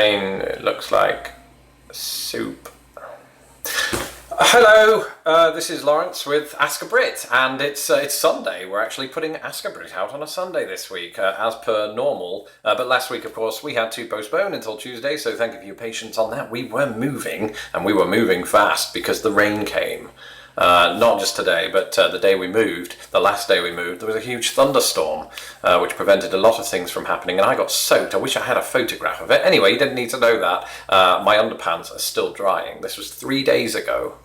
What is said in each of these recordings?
rain, it looks like soup. Hello, this is Lawrence with Ask a Brit, and it's Sunday. We're actually putting Ask a Brit out on a Sunday this week, as per normal. But last week, of course, we had to postpone until Tuesday, so thank you for your patience on that. We were moving, and we were moving fast because the rain came. Not just today, but the day we moved, the last day we moved, there was a huge thunderstorm, which prevented a lot of things from happening, and I got soaked. I wish I had a photograph of it. Anyway, you didn't need to know that. My underpants are still drying. This was 3 days ago.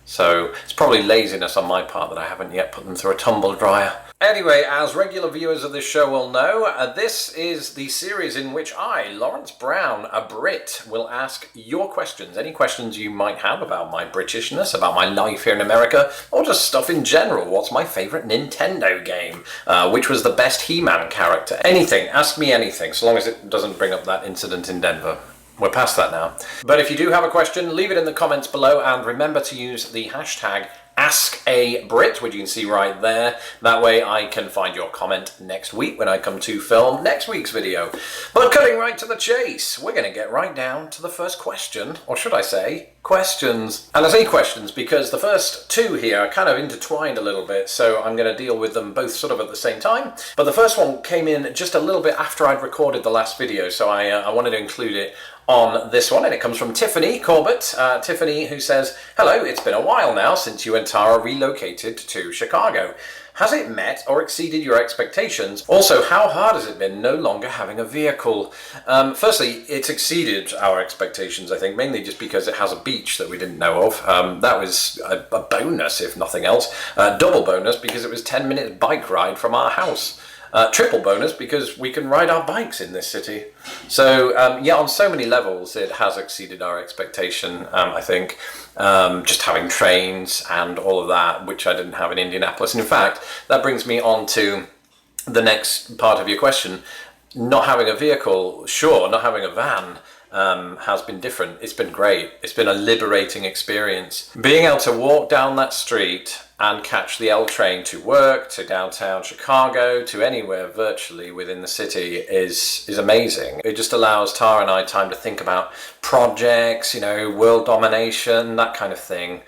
So it's probably laziness on my part that I haven't yet put them through a tumble dryer. Anyway, as regular viewers of this show will know, this is the series in which I, Lawrence Brown, a Brit, will ask your questions. Any questions you might have about my Britishness, about my life here in America, or just stuff in general. What's my favourite Nintendo game? Which was the best He-Man character? Anything. Ask me anything, so long as it doesn't bring up that incident in Denver. We're past that now. But if you do have a question, leave it in the comments below, and remember to use the hashtag #AskABrit, which you can see right there. That way I can find your comment next week when I come to film next week's video. But cutting right to the chase, we're going to get right down to the first question, or should I say, questions. And I say questions because the first two here are kind of intertwined a little bit, so I'm going to deal with them both sort of at the same time. But the first one came in just a little bit after I'd recorded the last video, so I wanted to include it on this one, and it comes from Tiffany Corbett. Tiffany, who says, "Hello, it's been a while now since you and Tara relocated to Chicago. Has it met or exceeded your expectations? Also, how hard has it been no longer having a vehicle?" Firstly, it's exceeded our expectations, I think, mainly just because it has a beach that we didn't know of. That was a bonus, if nothing else. Double bonus because it was 10 minutes bike ride from our house. Triple bonus because we can ride our bikes in this city. So yeah, on so many levels it has exceeded our expectation, I think. Just having trains and all of that, which I didn't have in Indianapolis. And in fact, that brings me on to the next part of your question. Not having a vehicle, sure, not having a van has been different. It's been great. It's been a liberating experience. Being able to walk down that street and catch the L train to work, to downtown Chicago, to anywhere virtually within the city is amazing. It just allows Tara and I time to think about projects, you know, world domination, that kind of thing,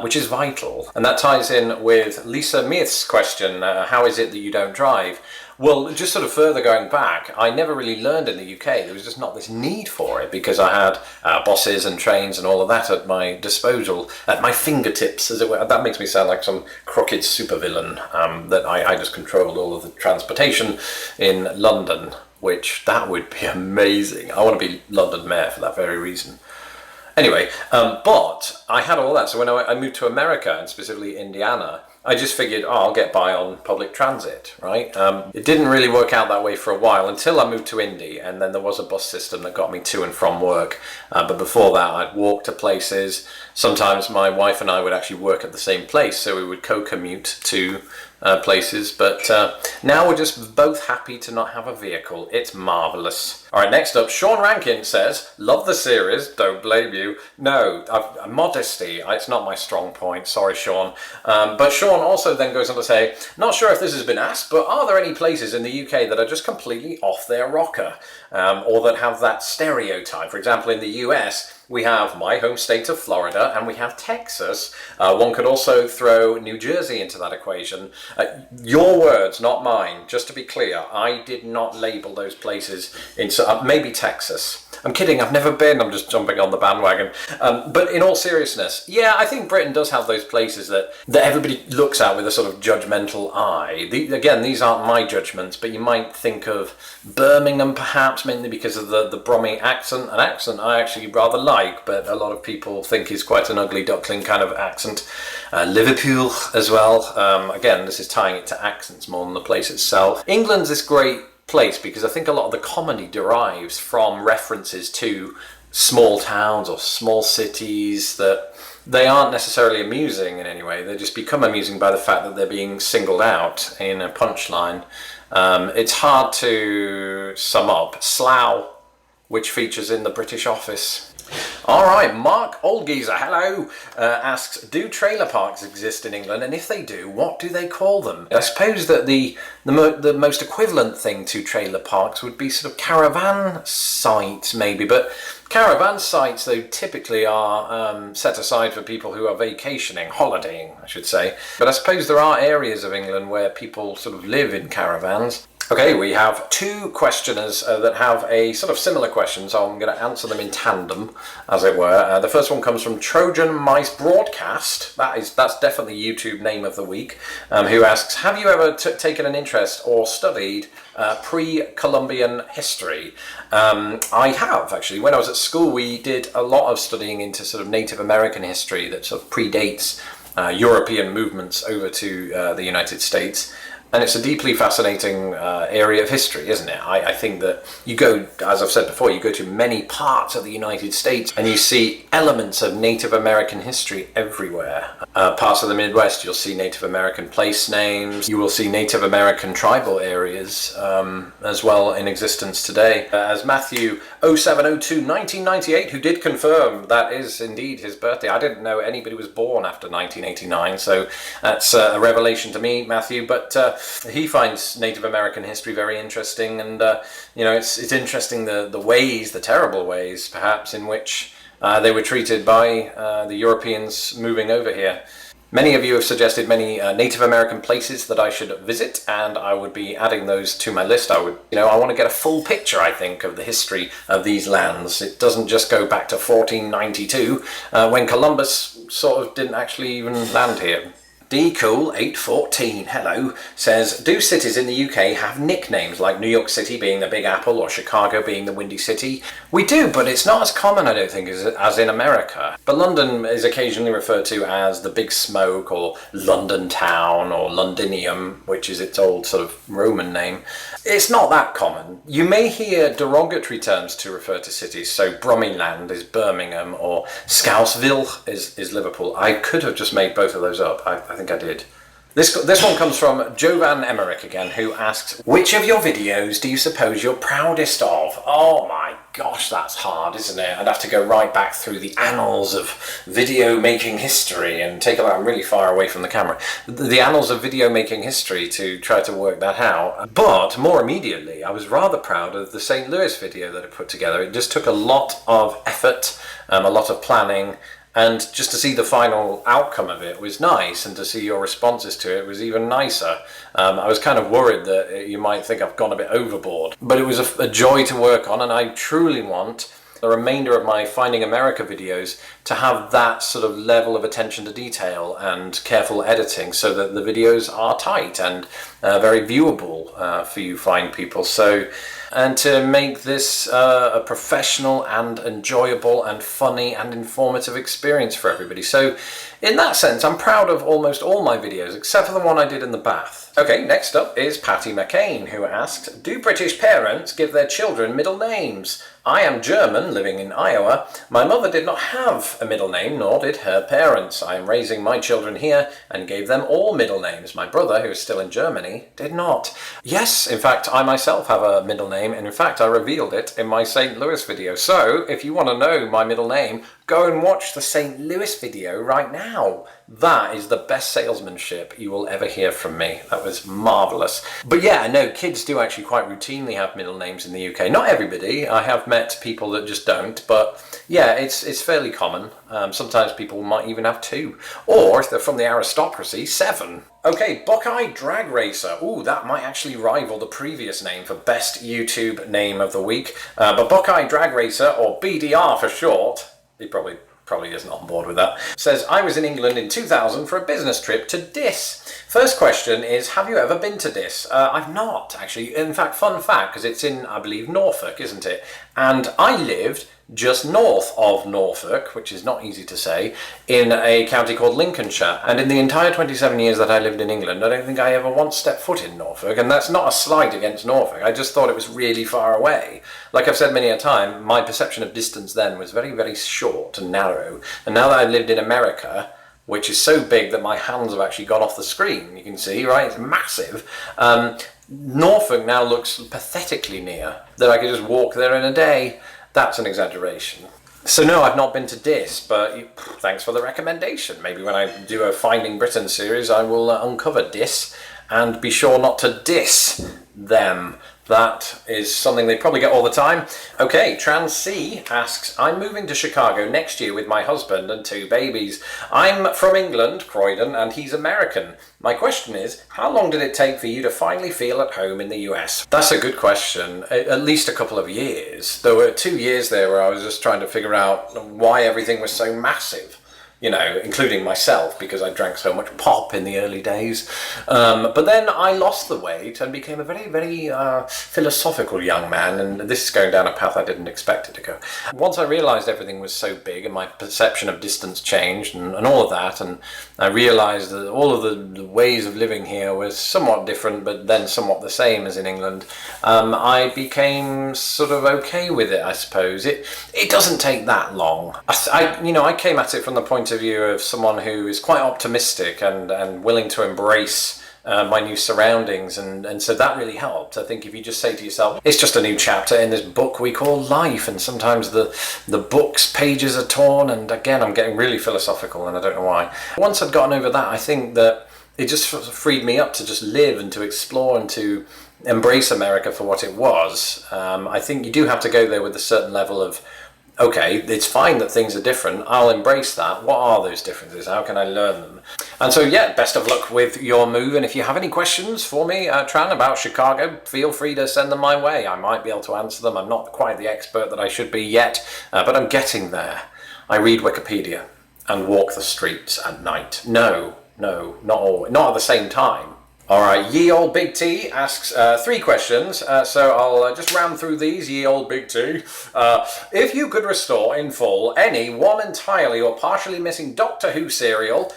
which is vital. And that ties in with Lisa Meath's question, how is it that you don't drive? Well, just sort of further going back, I never really learned in the UK. There was just not this need for it because I had buses and trains and all of that at my disposal, at my fingertips, as it were. That makes me sound like some crooked supervillain, that I just controlled all of the transportation in London, which that would be amazing. I want to be London mayor for that very reason. Anyway, but I had all that. So when I moved to America, and specifically Indiana, I just figured, oh, I'll get by on public transit, right? It didn't really work out that way for a while until I moved to Indy, and then there was a bus system that got me to and from work. But before that, I'd walk to places. Sometimes my wife and I would actually work at the same place, so we would co-commute to places. But now we're just both happy to not have a vehicle. It's marvellous. All right, next up, Sean Rankin says, "Love the series, don't blame you." No, modesty, it's not my strong point. Sorry, Sean. But Sean also then goes on to say, "Not sure if this has been asked, but are there any places in the UK that are just completely off their rocker, or that have that stereotype? For example, in the US, we have my home state of Florida and we have Texas. One could also throw New Jersey into that equation." Your words, not mine. Just to be clear, I did not label those places in maybe Texas. I'm kidding, I've never been, I'm just jumping on the bandwagon. But in all seriousness, yeah, I think Britain does have those places that everybody looks at with a sort of judgmental eye. Again, these aren't my judgments, but you might think of Birmingham perhaps, mainly because of the Brummy accent, an accent I actually rather like, but a lot of people think is quite an ugly duckling kind of accent. Liverpool as well. Again, this is tying it to accents more than the place itself. England's this great place because I think a lot of the comedy derives from references to small towns or small cities that they aren't necessarily amusing in any way. They just become amusing by the fact that they're being singled out in a punchline. It's hard to sum up. Slough, which features in the British Office. All right, Mark Oldgeezer, hello, asks, do trailer parks exist in England? And if they do, what do they call them? I suppose that the most equivalent thing to trailer parks would be sort of caravan sites, maybe. But caravan sites, though, typically are set aside for people who are vacationing, holidaying, I should say. But I suppose there are areas of England where people sort of live in caravans. Okay, we have two questioners that have a sort of similar question, so I'm going to answer them in tandem, as it were. The first one comes from Trojan Mice Broadcast. That's definitely YouTube name of the week. Who asks, have you ever taken an interest or studied pre-Columbian history? I have, actually. When I was at school, we did a lot of studying into sort of Native American history that sort of predates European movements over to the United States. And it's a deeply fascinating area of history, isn't it? I think that you go, as I've said before, you go to many parts of the United States and you see elements of Native American history everywhere. Parts of the Midwest, you'll see Native American place names. You will see Native American tribal areas as well in existence today. As Matthew 0702 1998, who did confirm that is indeed his birthday. I didn't know anybody was born after 1989, so that's a revelation to me, Matthew. But he finds Native American history very interesting, and it's interesting the ways, the terrible ways, perhaps, in which they were treated by the Europeans moving over here. Many of you have suggested many Native American places that I should visit, and I would be adding those to my list. I want to get a full picture, I think, of the history of these lands. It doesn't just go back to 1492, when Columbus sort of didn't actually even land here. DCool814, hello, says, do cities in the UK have nicknames like New York City being the Big Apple or Chicago being the Windy City? We do, but it's not as common, I don't think, as in America. But London is occasionally referred to as the Big Smoke or London Town or Londinium, which is its old sort of Roman name. It's not that common. You may hear derogatory terms to refer to cities, so Bromleyland is Birmingham or Scouseville is Liverpool. I could have just made both of those up. I think I did. This one comes from Jovan Emmerich again, who asks, which of your videos do you suppose you're proudest of? Oh my gosh, that's hard, isn't it? I'd have to go right back through the annals of video making history and I'm really far away from the camera. The annals of video making history to try to work that out. But more immediately, I was rather proud of the St. Louis video that I put together. It just took a lot of effort, a lot of planning, and just to see the final outcome of it was nice, and to see your responses to it was even nicer. I was kind of worried that you might think I've gone a bit overboard, but it was a joy to work on, and I truly want the remainder of my Finding America videos to have that sort of level of attention to detail and careful editing, so that the videos are tight and very viewable for you fine people. And to make this a professional and enjoyable and funny and informative experience for everybody. So in that sense, I'm proud of almost all my videos, except for the one I did in the bath. Okay, next up is Patty McCain, who asked, do British parents give their children middle names? I am German, living in Iowa. My mother did not have a middle name, nor did her parents. I am raising my children here and gave them all middle names. My brother, who is still in Germany, did not. Yes, in fact, I myself have a middle name, and in fact, I revealed it in my St. Louis video. So, if you want to know my middle name, go and watch the St. Louis video right now. That is the best salesmanship you will ever hear from me. That was marvellous. But yeah, no, kids do actually quite routinely have middle names in the UK. Not everybody. I have met people that just don't, but yeah, it's fairly common. Sometimes people might even have two. Or, if they're from the aristocracy, 7. Okay, Buckeye Drag Racer. Ooh, that might actually rival the previous name for best YouTube name of the week. But Buckeye Drag Racer, or BDR for short, he probably isn't on board with that, says, I was in England in 2000 for a business trip to Diss. First question is, have you ever been to Diss? I've not, actually. In fact, fun fact, because it's in, I believe, Norfolk, isn't it? And I lived just north of Norfolk, which is not easy to say, in a county called Lincolnshire. And in the entire 27 years that I lived in England, I don't think I ever once stepped foot in Norfolk. And that's not a slight against Norfolk. I just thought it was really far away. Like I've said many a time, my perception of distance then was very, very short and narrow. And now that I've lived in America, which is so big that my hands have actually gone off the screen, you can see, right? It's massive. Norfolk now looks pathetically near, that I could just walk there in a day. That's an exaggeration. So no, I've not been to Dis, but thanks for the recommendation. Maybe when I do a Finding Britain series, I will uncover Dis, and be sure not to diss them. That is something they probably get all the time. Okay, Trans C asks, I'm moving to Chicago next year with my husband and 2 babies. I'm from England, Croydon, and he's American. My question is, how long did it take for you to finally feel at home in the US? That's a good question. At least a couple of years. There were 2 years there where I was just trying to figure out why everything was so massive. You know, including myself, because I drank so much pop in the early days. But then I lost the weight and became a very, very philosophical young man, and this is going down a path I didn't expect it to go. Once I realised everything was so big and my perception of distance changed and all of that, and I realised that all of the ways of living here was somewhat different, but then somewhat the same as in England, I became sort of okay with it, I suppose. It doesn't take that long. I came at it from the point of view of someone who is quite optimistic and willing to embrace my new surroundings, and so that really helped. I think if you just say to yourself, it's just a new chapter in this book we call life, and sometimes the book's pages are torn, and again I'm getting really philosophical and I don't know why. Once I'd gotten over that, I think that it just freed me up to just live and to explore and to embrace America for what it was. I think you do have to go there with a certain level of, okay, it's fine that things are different, I'll embrace that. What are those differences? How can I learn them? And so yeah, best of luck with your move, and if you have any questions for me, Tran, about Chicago, feel free to send them my way. I might be able to answer them. I'm not quite the expert that I should be yet, but I'm getting there. I read Wikipedia and walk the streets at night. No, not at the same time. Alright, Ye Old Big T asks 3 questions, so I'll just round through these. Ye Old Big T. If you could restore in full any one entirely or partially missing Doctor Who serial,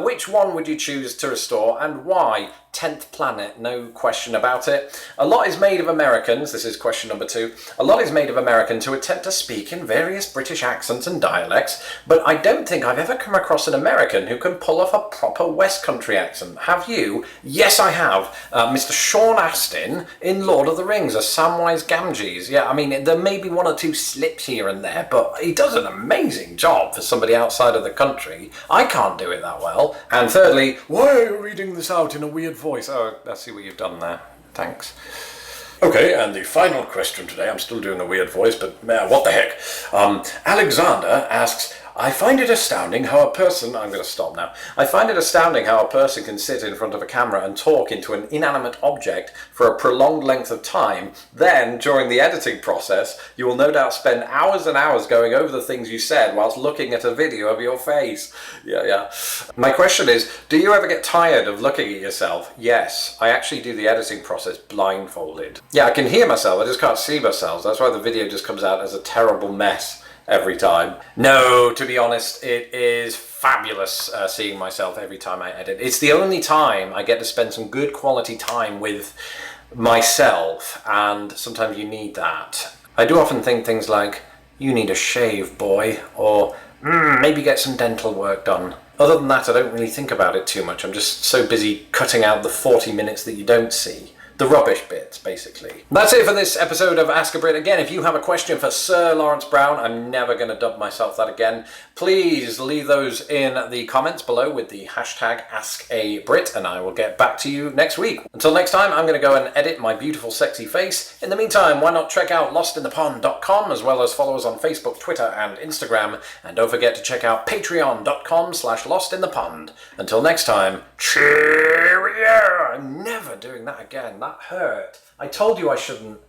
which one would you choose to restore and why? 10th Planet, no question about it. A lot is made of Americans, this is question number 2, a lot is made of Americans who attempt to speak in various British accents and dialects, but I don't think I've ever come across an American who can pull off a proper West Country accent. Have you? Yes, I have. Mr. Sean Astin in Lord of the Rings as Samwise Gamgees. Yeah, I mean, there may be 1 or 2 slips here and there, but he does an amazing job for somebody outside of the country. I can't do it that well. And thirdly, why are you reading this out in a weird voice? Oh, I see what you've done there. Thanks. Okay, and the final question today, I'm still doing a weird voice, but what the heck. Alexander asks, I find it astounding how a person... I'm going to stop now. I find it astounding how a person can sit in front of a camera and talk into an inanimate object for a prolonged length of time. Then, during the editing process, you will no doubt spend hours and hours going over the things you said whilst looking at a video of your face. Yeah. My question is, do you ever get tired of looking at yourself? Yes, I actually do the editing process blindfolded. Yeah, I can hear myself, I just can't see myself. That's why the video just comes out as a terrible mess every time. No, to be honest, it is fabulous seeing myself every time I edit. It's the only time I get to spend some good quality time with myself, and sometimes you need that. I do often think things like, you need a shave, boy, or maybe get some dental work done. Other than that, I don't really think about it too much. I'm just so busy cutting out the 40 minutes that you don't see. The rubbish bits, basically. That's it for this episode of Ask a Brit. Again, if you have a question for Sir Lawrence Brown, I'm never going to dub myself that again, please leave those in the comments below with the hashtag AskABrit, and I will get back to you next week. Until next time, I'm going to go and edit my beautiful, sexy face. In the meantime, why not check out lostinthepond.com, as well as follow us on Facebook, Twitter, and Instagram. And don't forget to check out patreon.com/lostinthepond. Until next time, cheerio! I'm never doing that again. That hurt. I told you I shouldn't.